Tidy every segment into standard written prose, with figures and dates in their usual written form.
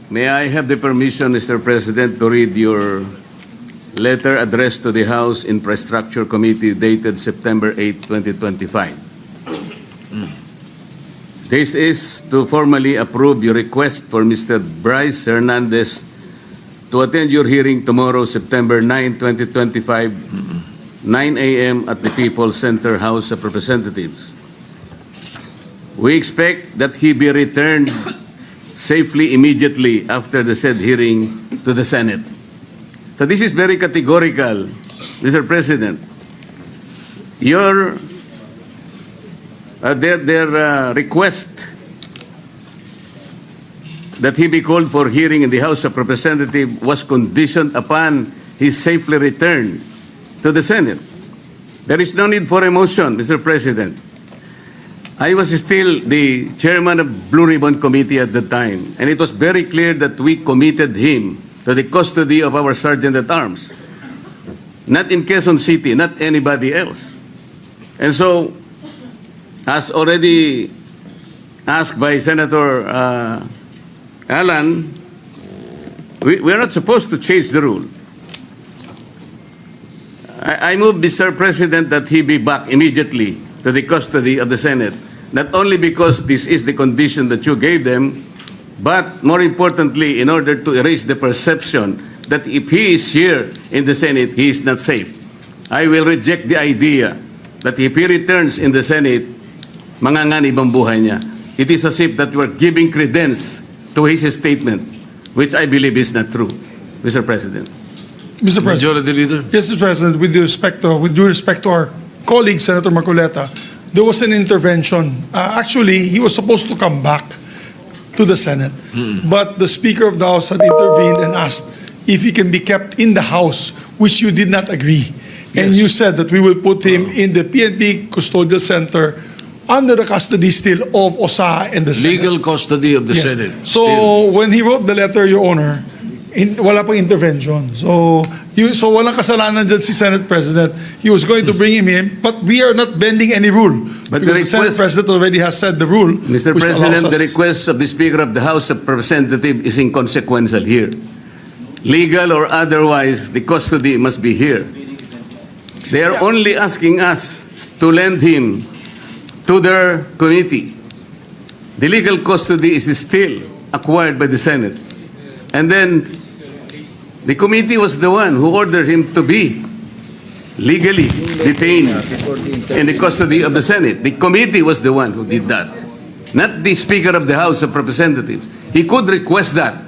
May I have the permission, Mr. President, to read your letter addressed to the House Infrastructure Committee dated September 8, 2025. This is to formally approve your request for Mr. Brice Hernandez to attend your hearing tomorrow, September 9, 2025, 9 a.m. at the People's Center House of Representatives. We expect that he be returned safely immediately after the said hearing to the Senate. So this is very categorical, Mr. President. Their request that he be called for hearing in the House of Representatives was conditioned upon his safely return to the Senate. There is no need for a motion, Mr. President. I was still the chairman of Blue Ribbon Committee at the time, and it was very clear that we committed him to the custody of our Sergeant-at-Arms. Not in Quezon City, not anybody else. And so, as already asked by Senator Alan, we are not supposed to change the rule. I move, Mr. President, that he be back immediately to the custody of the Senate, not only because this is the condition that you gave them, but more importantly, in order to erase the perception that if he is here in the Senate, he is not safe. I will reject the idea that if he returns in the Senate, manganganib ang buhay niya. It is as if that we are giving credence to his statement, which I believe is not true, Mr. President. Mr. President. Majority Leader. Yes, Mr. President, with due respect to our colleague, Senator Marcoleta, there was an intervention. Actually, he was supposed to come back to the Senate, but the Speaker of the House had intervened and asked if he can be kept in the House, which you did not agree. And you said that we will put him in the PNP Custodial Center under the custody still of OSA and the Senate. Legal custody of the Yes. Senate. So still. when he wrote the letter, Your Honor, wala pang intervention. So walang kasalanan dyan si Senate President. He was going to bring him in, but we are not bending any rule. But because the Senate President already has said the rule. Mr. which President, allows the us- request of the Speaker of the House of Representatives is inconsequential here. Legal or otherwise, the custody must be here. They are only asking us to lend him to their committee. The legal custody is still acquired by the Senate. And then the committee was the one who ordered him to be legally detained in the custody of the Senate. The committee was the one who did that, not the Speaker of the House of Representatives. He could request that,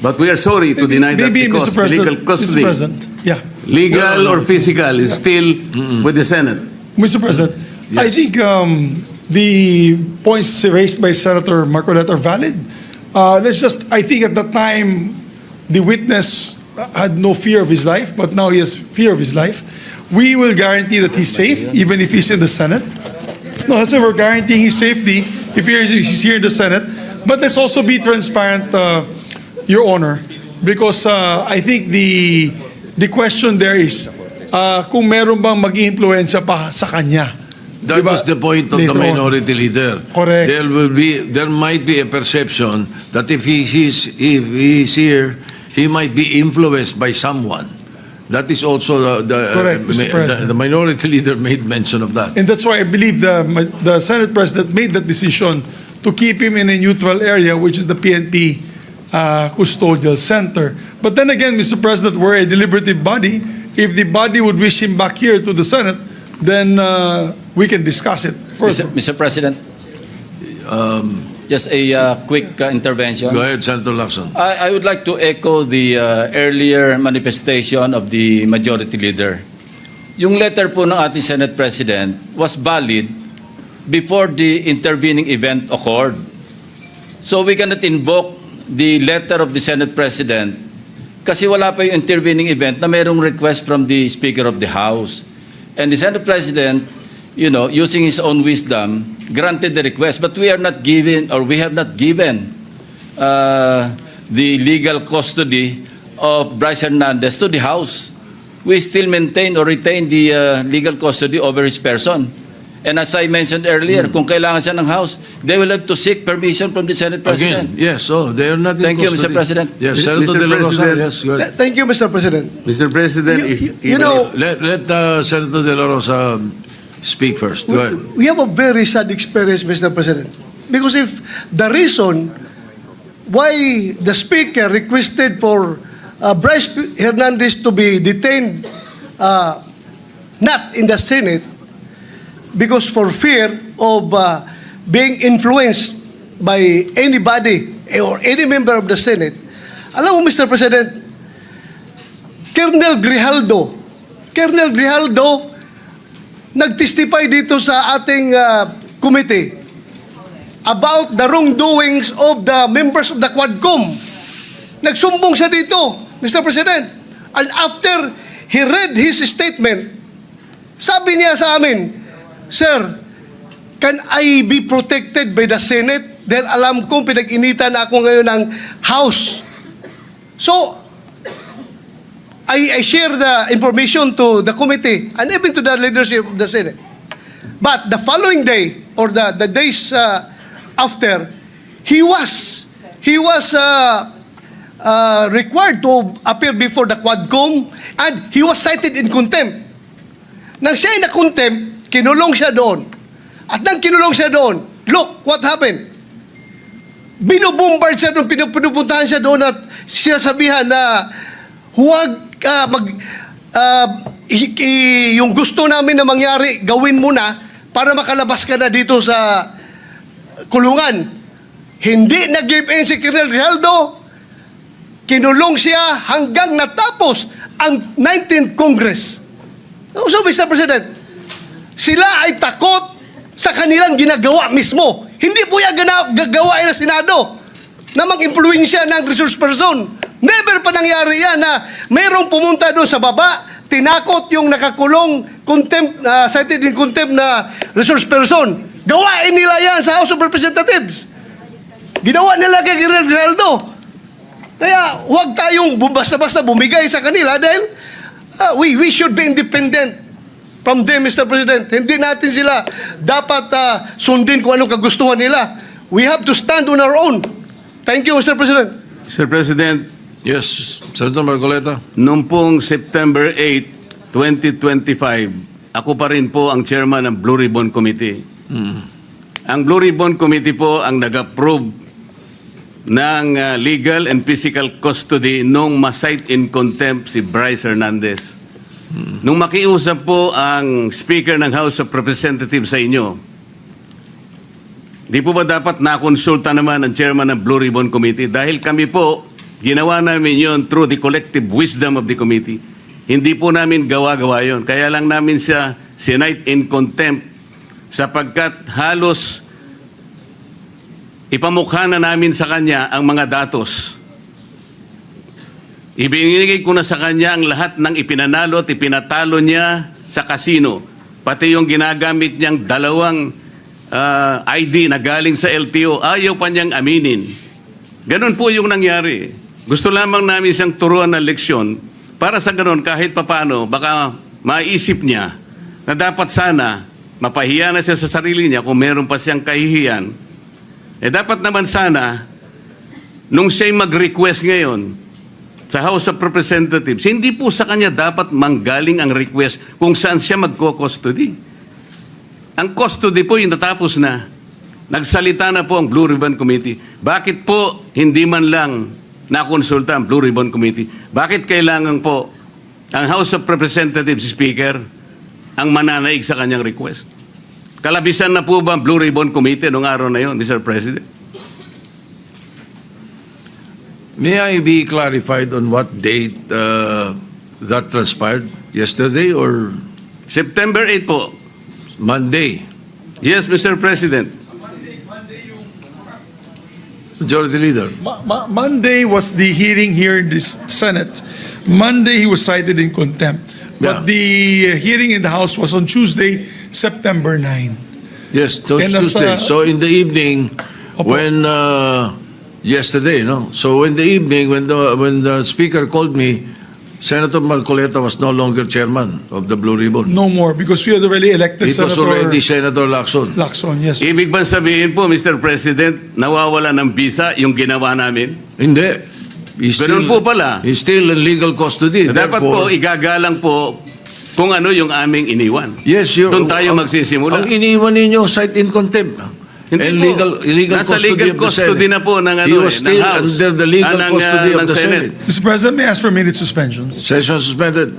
but we are sorry to deny that because the legal custody, Mr. President, yeah. legal or physical, is still with the Senate. Mr. President, I think the points raised by Senator Marcoleta are valid. I think at the time, the witness had no fear of his life, but now he has fear of his life. We will guarantee that he's safe, even if he's in the Senate. No, that's why we're guaranteeing his safety if he's here in the Senate. But let's also be transparent, Your Honor, because I think the question there is, kung meron bang mag-iimpluwensya pa sa kanya. That Diba? was the point of the Later on. minority leader. Correct. There might be a perception that if he's here, he might be influenced by someone. That is also Correct, Mr. President. the minority leader made mention of that. And that's why I believe the Senate President made that decision to keep him in a neutral area, which is the PNP Custodial Center. But then again, Mr. President, we're a deliberative body. If the body would wish him back here to the Senate, then we can discuss it further. Mr. President, just a quick intervention. Go ahead, Senator Lacson. I would like to echo the earlier manifestation of the majority leader. Yung letter po ng ating Senate President was valid before the intervening event occurred. So we cannot invoke the letter of the Senate President kasi wala pa yung intervening event na mayroong request from the Speaker of the House. And the Senate President, using his own wisdom, granted the request, but we have not given the legal custody of Brice Hernandez to the House. We still maintain or retain the legal custody over his person. And as I mentioned earlier, kung kailangan siya ng House, they will have to seek permission from the Senate President. Again, yes, they are not in Thank you, Mr. custody. President. Yes, Mr. Senator De La Rosa, President. yes, go ahead. Thank you, Mr. President. Mr. President, You know, Let Senator De La Rosa speak first. Go ahead. we have a very sad experience, Mr. President. Because if the reason why the Speaker requested for Brice Hernandez to be detained not in the Senate, because for fear of being influenced by anybody or any member of the Senate, alam mo, Mr. President, Colonel Grijaldo, nag-testify dito sa ating committee about the wrongdoings of the members of the Quadcom. Nagsumbong siya dito, Mr. President. And after he read his statement, sabi niya sa amin, Sir, can I be protected by the Senate? Dahil alam kong pinag-initan ako ngayon ng House. So, I share the information to the committee and even to the leadership of the Senate. But the following day, or the days after, he was required to appear before the Quadcom, and he was cited in contempt. Nang siya ay na-contempt, kinulong siya doon. At nang kinulong siya doon, look what happened. Binubombard siya doon, pinupuntahan siya doon at sinasabihan na huwag yung gusto namin na mangyari, gawin mo na para makalabas ka na dito sa kulungan. Hindi nag-give in si Colonel Grijaldo. Kinulong siya hanggang natapos ang 19th Congress. So, Mr. President, sila ay takot sa kanilang ginagawa mismo. Hindi po yan gagawa ng Senado na mag-impluensya ng resource person. Never pa nangyari yan na mayroong pumunta doon sa baba, tinakot yung nakakulong, cited in contempt na resource person. Gawain nila yan sa House of Representatives. Ginawa nila kay Colonel Grijaldo. Kaya huwag tayong basta-basta bumigay sa kanila dahil we should be independent from them, Mr. President. Hindi natin sila dapat sundin kung anong kagustuhan nila. We have to stand on our own. Thank you, Mr. President. Mr. President, Yes, Senator Marcoleta. noong pong September 8, 2025, ako pa rin po ang chairman ng Blue Ribbon Committee. Ang Blue Ribbon Committee po ang nag-approve ng legal and physical custody nung ma-cite in contempt si Brice Hernandez. Nung makiusap po ang Speaker ng House of Representatives sa inyo, di po ba dapat nakonsulta naman ang chairman ng Blue Ribbon Committee? Dahil kami po, ginawa namin yon through the collective wisdom of the committee. Hindi po namin gawa-gawa yon. Kaya lang namin siya sinite in contempt sapagkat halos ipamukha na namin sa kanya ang mga datos. Ibinigay ko na sa kanya ang lahat ng ipinanalo at ipinatalo niya sa kasino. Pati yung ginagamit niyang dalawang ID na galing sa LTO, ayaw pa niyang aminin. Ganun po yung nangyari. Gusto lamang namin siyang turuan ng leksyon para sa ganun kahit papano baka maisip niya na dapat sana mapahiya na siya sa sarili niya kung meron pa siyang kahihiyan. Dapat naman sana nung siya'y mag-request ngayon sa House of Representatives, hindi po sa kanya dapat manggaling ang request kung saan siya magko-custody. Ang custody po yung natapos na. Nagsalita na po ang Blue Ribbon Committee. Bakit po hindi man lang nakonsulta ang Blue Ribbon Committee? Bakit kailangan po ang House of Representatives Speaker ang mananaig sa kanyang request? Kalabisan na po ba ang Blue Ribbon Committee noong araw na yon, Mr. President? May I be clarified on what date that transpired? Yesterday or September 8 po. Monday? Yes, Mr. President. Majority Leader. Monday was the hearing here in the Senate. Monday he was cited in contempt. Yeah. But the hearing in the House was on Tuesday, September 9. Yes, those And as, Tuesday. So in the evening, Opo. when yesterday, no. So in the evening, when the speaker called me, Senator Marcoleta was no longer chairman of the Blue Ribbon. No more, because we had already elected It was Senator already Senator Lacson. Lacson, yes. Ibig bang sabihin po, Mr. President, nawawala ng visa yung ginawa namin? Hindi. Ganun po pala. He's still in legal custody. Dapat po, Therefore, igagalang po kung ano yung aming iniwan. yes, Doon tayo magsisimula. Ang iniwan ninyo, cite in contempt. Hindi And po. legal Nasa custody legal of the custody Senate. na po ng ano He was eh, still ng House. under the legal ng, custody ng of the Senate. Mr. President, may I ask for a minute suspension? Session suspended.